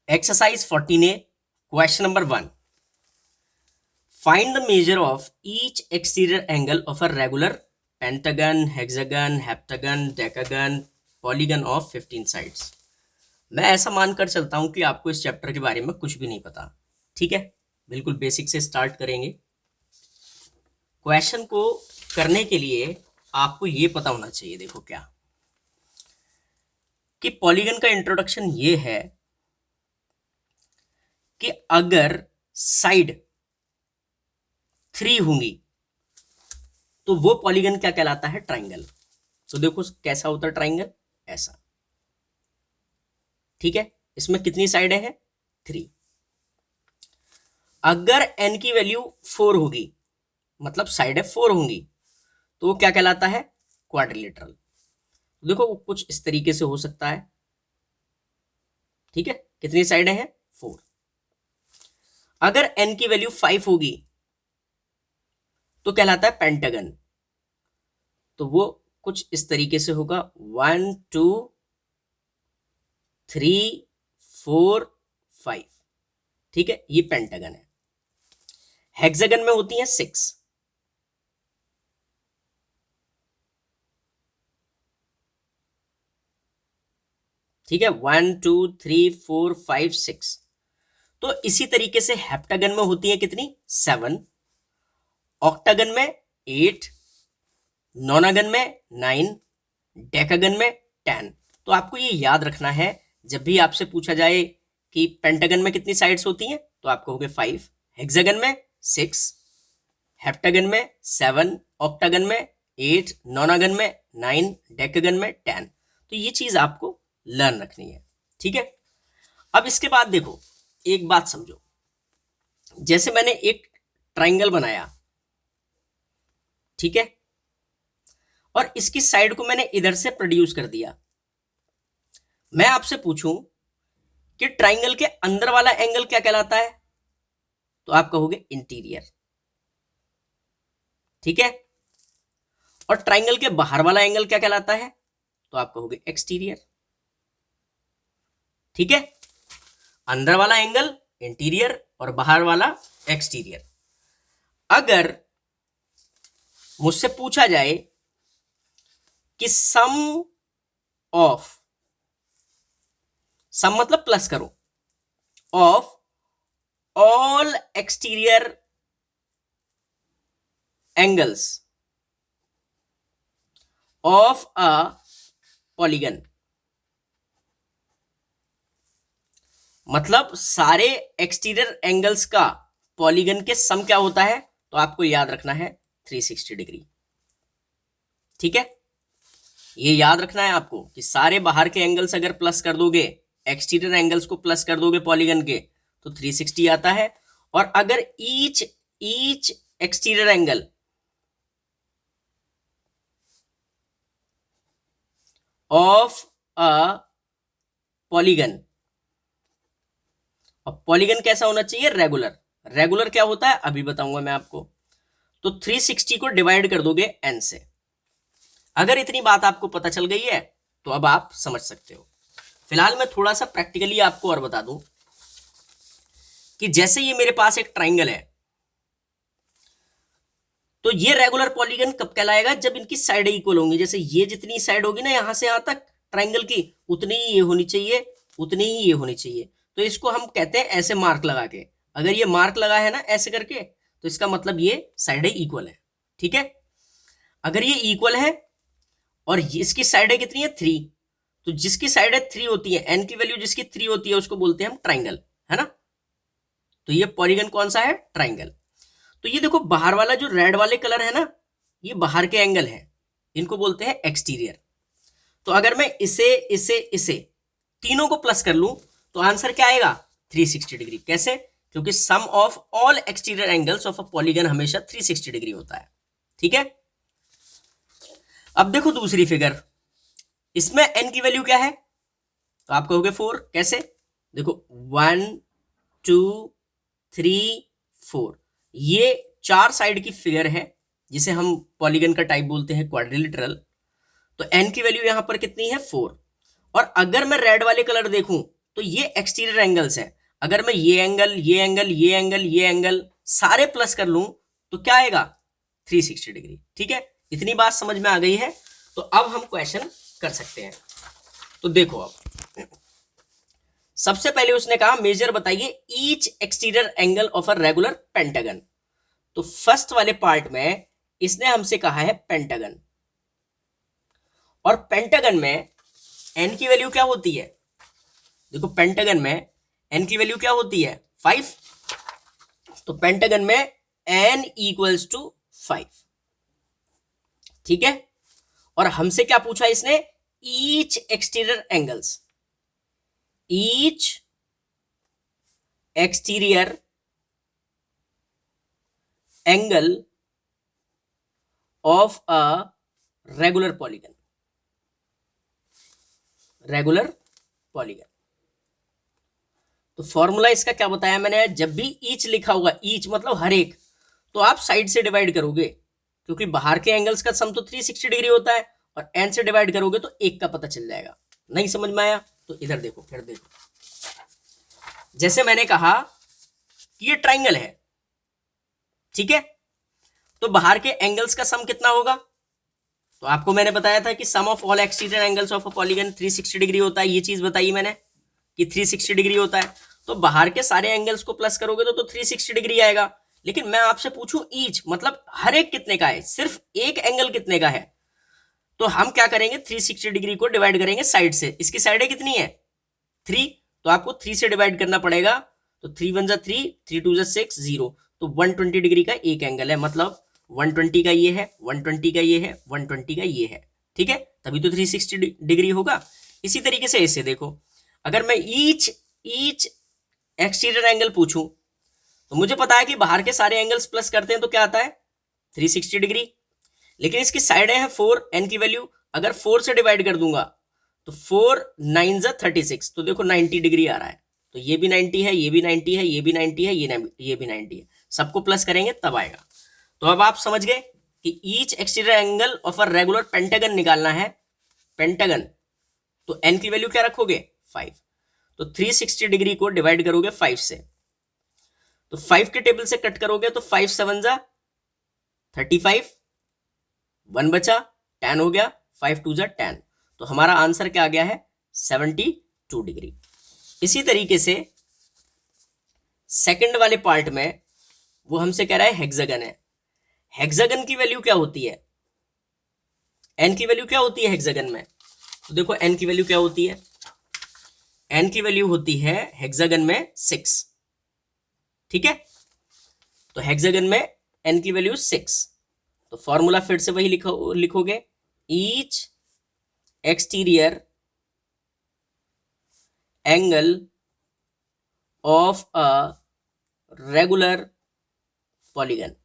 Exercise 14A, question number 1. Find the measure of each exterior angle of a regular pentagon, hexagon, heptagon, decagon, polygon of 15 sides. मैं ऐसा मानकर चलता हूं कि आपको इस चैप्टर के बारे में कुछ भी नहीं पता, ठीक है। बिल्कुल बेसिक से स्टार्ट करेंगे। क्वेश्चन को करने के लिए आपको ये पता होना चाहिए, देखो क्या कि पॉलीगन का इंट्रोडक्शन ये है कि अगर साइड 3 होंगी तो वो पॉलीगन क्या कहलाता है? ट्राइंगल। तो देखो कैसा होता है ट्राइंगल, ऐसा, ठीक है। इसमें कितनी साइडें हैं? 3। अगर n की वैल्यू 4 होगी, मतलब साइडें 4 होंगी, तो वो क्या कहलाता है? क्वाड्रिलेटरल। देखो वो कुछ इस तरीके से हो सकता है, ठीक है। कितनी साइडें हैं? 4। अगर n की वैल्यू 5 होगी तो कहलाता है पेंटागन। तो वो कुछ इस तरीके से होगा, 1 2 3 4 5, ठीक है। ये पेंटागन है। हेक्सागन में होती है 6, ठीक है। 1 2 3 4 5 6। तो इसी तरीके से हेप्टागन में होती है कितनी? 7, ऑक्टागन में 8, नोनागन में 9, डेकागन में 10। तो आपको ये याद रखना है, जब भी आपसे पूछा जाए कि पेंटागन में कितनी साइड्स होती हैं, तो आप कहोगे 5, हेक्सागन में 6, हेप्टागन में 7, ऑक्टागन में 8, नोनागन में 9, डेकागन में 10। तो ये चीज आपको लर्न रखनी है, ठीक है। अब इसके बाद देखो, एक बात समझो, जैसे मैंने एक ट्राइंगल बनाया, ठीक है, और इसकी साइड को मैंने इधर से प्रोड्यूस कर दिया। मैं आपसे पूछूं कि ट्राइंगल के अंदर वाला एंगल क्या कहलाता है, तो आप कहोगे इंटीरियर, ठीक है। और ट्राइंगल के बाहर वाला एंगल क्या कहलाता है, तो आप कहोगे एक्सटीरियर, ठीक है। अंदर वाला एंगल इंटीरियर और बाहर वाला एक्सटीरियर। अगर मुझसे पूछा जाए कि सम ऑफ, सम मतलब प्लस करो, of all exterior angles of a polygon, मतलब सारे एक्सटीरियर एंगल्स का पॉलीगन के सम क्या होता है, तो आपको याद रखना है 360 डिग्री, ठीक है। ये याद रखना है आपको कि सारे बाहर के एंगल्स अगर प्लस कर दोगे, एक्सटीरियर एंगल्स को प्लस कर दोगे पॉलीगन के, तो 360 आता है। और अगर each exterior angle of a polygon, और पॉलीगन कैसा होना चाहिए? रेगुलर। रेगुलर क्या होता है अभी बताऊंगा मैं आपको। तो 360 को डिवाइड कर दोगे n से। अगर इतनी बात आपको पता चल गई है तो अब आप समझ सकते हो। फिलहाल मैं थोड़ा सा प्रैक्टिकली आपको और बता दूं कि जैसे ये मेरे पास एक ट्राइंगल है, तो ये रेगुलर पॉलीगन कब कहलाएगा? जब इनकी साइडें इक्वल होंगी। जैसे ये जितनी साइड होगी ना यहां से यहां तक ट्राइंगल की, उतनी ही ये होनी चाहिए, उतनी ही ये होनी चाहिए। तो इसको हम कहते हैं ऐसे मार्क लगा के। अगर ये मार्क लगा है ना ऐसे करके, तो इसका मतलब ये साइडें इक्वल है, ठीक है। अगर ये इक्वल है और इसकी साइडें कितनी है? 3, तो जिसकी साइडें 3 होती है, एन की वैल्यू जिसकी 3 होती है, उसको बोलते हैं हम ट्राइंगल, है ना। तो ये पॉलीगन कौन सा है? ट्राइंगल। तो ये देखो बाहर वाला जो रेड वाले कलर है ना, ये बाहर के एंगल है, इनको बोलते हैं एक्सटीरियर। तो अगर मैं इसे इसे इसे तीनों को प्लस कर लूं तो आंसर क्या आएगा? 360 डिग्री। कैसे? क्योंकि sum of all exterior angles of a polygon हमेशा 360 डिग्री होता है, ठीक है। अब देखो दूसरी फिगर, इसमें n की वैल्यू क्या है? तो आप कहोगे 4। कैसे? देखो 1 2 3 4, ये 4 साइड की फिगर है जिसे हम पॉलीगन का टाइप बोलते हैं क्वाड्रिलेटरल। तो n की वैल्यू यहां पर कितनी है? 4। और अगर मैं रेड वाले कलर देखूं तो ये एक्सटीरियर एंगल्स हैं। अगर मैं ये एंगल, ये एंगल, ये एंगल, ये एंगल सारे प्लस कर लूं तो क्या आएगा? 360 डिग्री। ठीक है, इतनी बात समझ में आ गई है। तो अब हम क्वेश्चन कर सकते हैं। तो देखो, अब सबसे पहले उसने कहा मेजर बताइए each exterior angle of a regular pentagon. तो फर्स्ट वाले पार्ट में इसने हमसे कहा है पेंटागन, और पेंटागन में एन की वैल्यू क्या होती है? देखो, पेंटागन में एन की वैल्यू क्या होती है? 5। तो पेंटागन में एन इक्वल्स टू 5। ठीक है, और हमसे क्या पूछा इसने? Each exterior angles, each exterior angle of a regular polygon, regular polygon. तो फॉर्मूला इसका क्या बताया मैंने? जब भी ईच लिखा होगा, ईच मतलब हर एक, तो आप साइड से डिवाइड करोगे, क्योंकि बाहर के एंगल्स का सम तो 360 डिग्री होता है, और एन से डिवाइड करोगे तो एक का पता चल जाएगा। नहीं समझ में आया तो इधर देखो, फिर देखो। जैसे मैंने कहा कि ये ट्राइंगल है, ठीक है, तो बाहर के एंगल्स का सम कितना होगा? तो आपको मैंने बताया था कि sum of all exterior angles of a polygon 360 degree होता है। ये चीज बताई मैंने कि 360 डिग्री होता है। तो बाहर के सारे एंगल्स को प्लस करोगे तो 360 डिग्री आएगा। लेकिन मैं आपसे पूछूं ईच मतलब हर एक कितने का है, सिर्फ एक एंगल कितने का है, तो हम क्या करेंगे? 360 डिग्री को डिवाइड करेंगे साइड से। इसकी साइडें कितनी है? 3। तो आपको 3 से डिवाइड करना पड़ेगा। तो 3 1 जा 3, 3 2 जा 6, 0। तो 120 डिग्री का एक एंगल है, मतलब 120 का ये है, 120 का ये है, 120 का ये है। ठीक है, तभी तो 360 डिग्री होगा। इसी तरीके से इसे देखो, अगर मैं ईच एक्सटीरियर एंगल पूछूं, तो मुझे पता है कि बाहर के सारे एंगल्स प्लस करते हैं तो क्या आता है? 360 डिग्री। लेकिन इसकी साइडें हैं 4, एन की वैल्यू अगर 4 से डिवाइड कर दूंगा तो 4 9 जा 36, तो देखो 90 डिग्री आ रहा है। तो ये भी 90 है, ये भी 90 है, ये भी 90 है, ये भी 90 है। सबको प्लस करेंगे तब आएगा। तो अब आप समझ गए कि each exterior angle of a regular pentagon निकालना है। पेंटागन, तो एन की वैल्यू क्या रखोगे? 5। तो 360 डिग्री को डिवाइड करोगे 5 से, तो 5 के टेबल से कट करोगे तो 5 7 जा 35, 1 बचा, 10 हो गया, 5 2 जा 10। तो हमारा आंसर क्या आ गया है? 72 डिग्री। इसी तरीके से सेकंड वाले पार्ट में वो हमसे कह रहा है हेक्सागन है। हेक्सागन की वैल्यू क्या होती है? एन की वैल्यू क्या होती है हेक्सागन में? तो देखो एन की वैल्यू क्या होती है? एन की वैल्यू होती है हेक्सागन में 6। ठीक है, तो हेक्सागन में एन की वैल्यू 6। तो फॉर्मूला फिर से वही लिखोगे, each exterior angle of a regular polygon.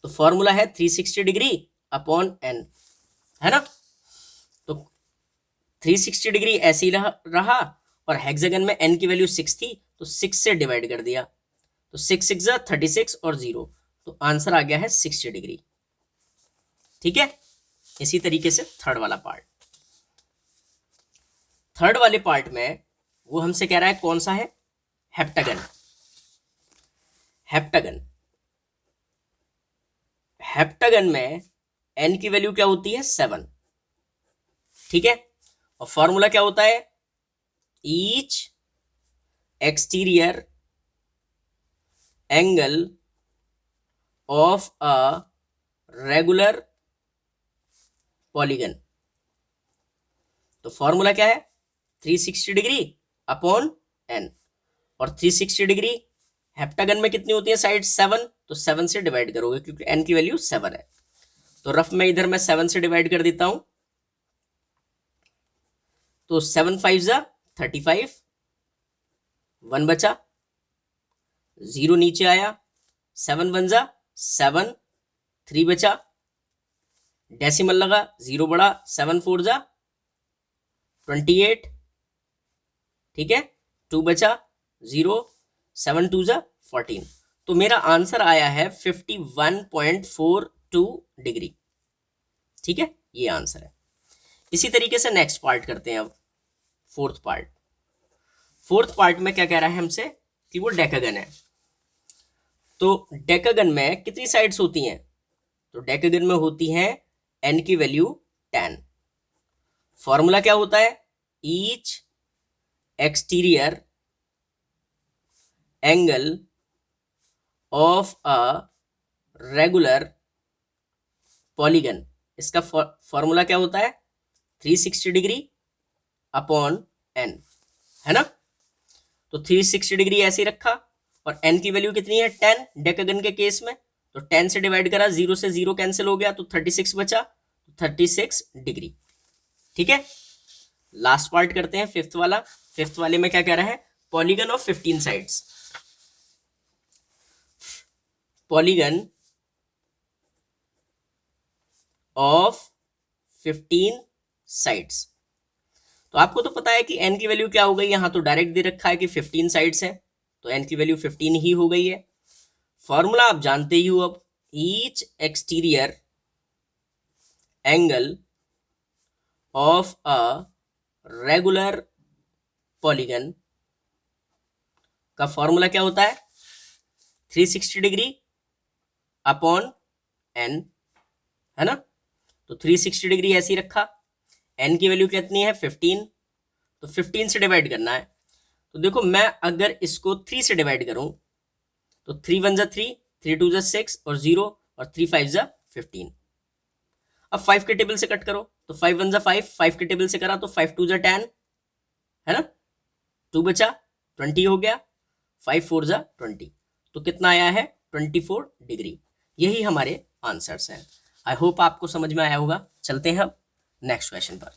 तो फॉर्मूला है 360 डिग्री अपॉन एन, है ना? तो 360 डिग्री ऐसे ही रहा, और हेक्सागन में एन की वैल्यू 6 थी तो 6 से डिवाइड कर दिया, तो 6 6 जा 36 और 0, तो आंसर आ गया है 60 डिग्री। ठीक है, इसी तरीके से थर्ड वाला पार्ट। थर्ड वाले पार्ट में वो हमसे कह रहा है कौन सा है? हेप्टागन। हेप्टागन, हेप्टागन में एन की वैल्यू क्या होती है? 7। ठीक है, और फॉर्मूला क्या होता है? Each exterior angle of a regular polygon. तो फॉर्मूला क्या है? 360 डिग्री अपॉन एन, और 360 डिग्री हेप्टागन में कितनी होती है साइड? 7। तो 7 से डिवाइड करोगे क्योंकि एन की वैल्यू 7 है। तो रफ में इधर मैं 7 से डिवाइड कर देता हूं, तो 7 5 जा 35, 1 बचा, 0 नीचे आया, 7 1 जा 7, 3 बचा, डेसिमल लगा, 0 बढ़ा, 7 4 जा 28, ठीक है, 2 बचा, 0, 7 2 जा 14। तो मेरा आंसर आया है 51.42 डिग्री। ठीक है, ये आंसर है। इसी तरीके से नेक्स्ट पार्ट करते हैं अब। Fourth part. फोर्थ पार्ट में क्या कह रहा है हमसे कि वो डेकागन है। तो डेकागन में कितनी साइड्स होती हैं? तो डेकागन में होती हैं n की वैल्यू 10। फॉर्मूला क्या होता है? Each exterior angle of a regular polygon, इसका फॉर्मूला क्या होता है? 360 डिग्री अपॉन n, है ना। तो 360 डिग्री ऐसे ही रखा और n की वैल्यू कितनी है? 10 डेकागन के केस में। तो 10 से डिवाइड करा, 0 से 0 कैंसिल हो गया, तो 36 बचा, 36 डिग्री। ठीक है, लास्ट पार्ट करते हैं, फिफ्थ वाला। फिफ्थ वाले में क्या कह रहा है? Polygon of 15 sides. Polygon of 15 sides. तो आपको तो पता है कि n की वैल्यू क्या हो गई, यहां तो डायरेक्ट दे रखा है कि 15 साइड्स है, तो n की वैल्यू 15 ही हो गई है। फॉर्मूला आप जानते ही हो अब, each exterior angle of a regular polygon का फॉर्मूला क्या होता है? 360 डिग्री अपॉन n, है ना। तो 360 डिग्री ऐसे ही रखा, n की वैल्यू कितनी है? 15, तो 15 से डिवाइड करना है। तो देखो, मैं अगर इसको 3 से डिवाइड करूं तो 3 1 जा 3, 3 2 जा 6 और 0 और 3 5 जा 15। अब 5 के टेबल से कट करो, तो 5 1 जा 5, 5 के टेबल से करा तो 5 2 जा 10, है ना। 2 बचा, 20 हो गया, 5 4 जा 20, तो कितना आया है? 24 डिग्री। यही हमारे आंसर्स हैं। आई होप आपको समझ में आया होगा। चलते हैं अब नेक्स्ट क्वेश्चन पर।